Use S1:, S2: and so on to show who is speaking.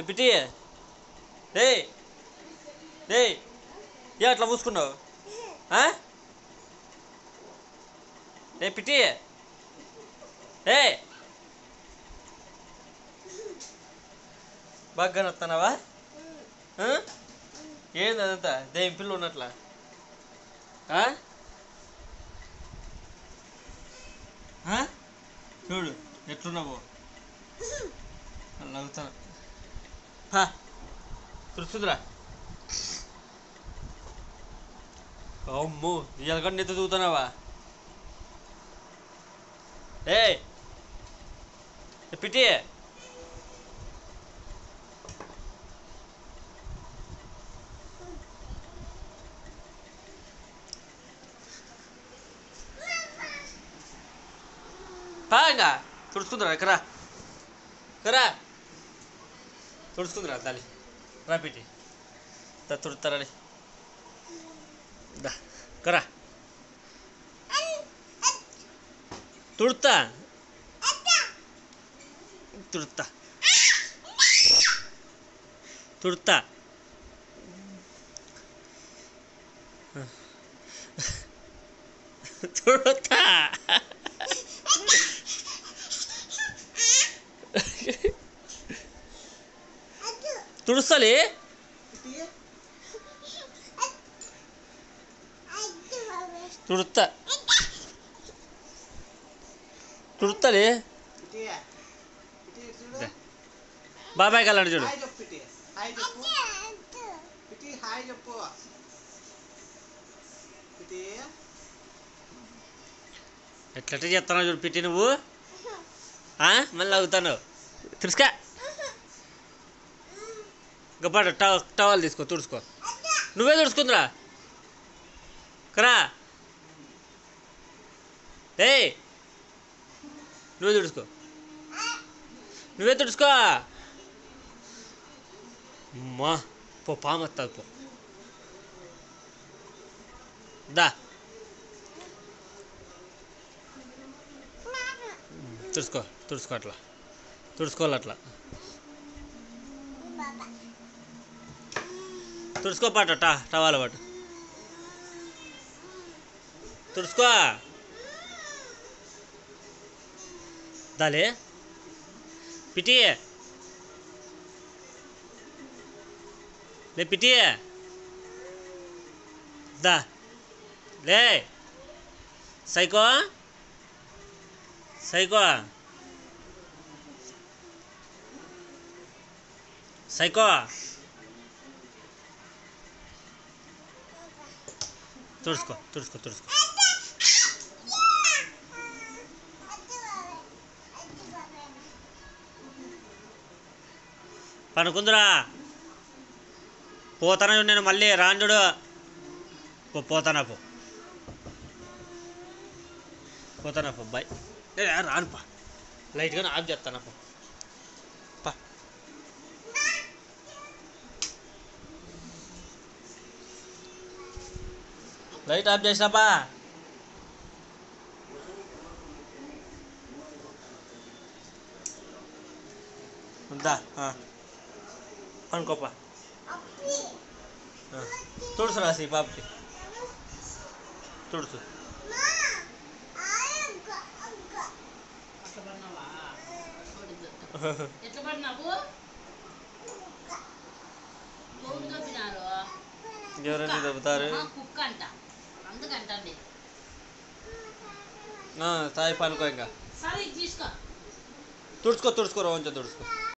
S1: PT day day ఏ అట్లా మూసుకున్నావు ఏ PT ఏ బాగా కనొస్తున్నావా ఏంది అదంతా దెయ్యం పిల్ల ఉన్నట్లా చూడు ఎట్లున్నావు నవ్వుతాను తుడుచుదురా అమ్మో ఇవాళ నెత్త చూగుతున్నావా ఏ పిటి బాగా తుడుచుకుందిరా కరా కరా తుడుచుకుందిరా దాని రా పిటి తుడుతారని దా కరా తుడుతా తుడుతా తుడుతా తుడుతా తుడుస్తలే తుడుతా తుడుతలే బాబాయ్ కలండి చూడు ఎట్లట్టే చేస్తున్నావు చూడు పిటి నువ్వు మళ్ళీ అవుతాను తుడుచుకా గబ్బాట టవల్ తీసుకో తుడుచుకో నువ్వే తుడుచుకుందిరా కరా ఏయ్ నువ్వే తుడుచుకో నువ్వే తుడుచుకో అమ్మా పో పామొస్తుంది పో దా తుడుచుకో అట్లా తుడుచుకోవాలి అట్లా తుడుచుకో పాట టవాల పాటు తుడుచుకో దాలే పిటి లే పిటి దా లే సైకో సైకో సైకో తుడుచుకో పనుకుందిరా పోతాను నేను మళ్ళీ రాంజుడు పోతానా పో బాయ్ రానుపా లైట్గా ఆఫ్ చేస్తానా పా లైట్ ఆఫ్ చేసినాపా దా అనుకోపా తుడుసు రాసి పాపకి తుడుసు ఎవరైనా దెబ్బతారు తాయి పనుకో ఇంకా తుడుచుకో రోజు తుడుచుకో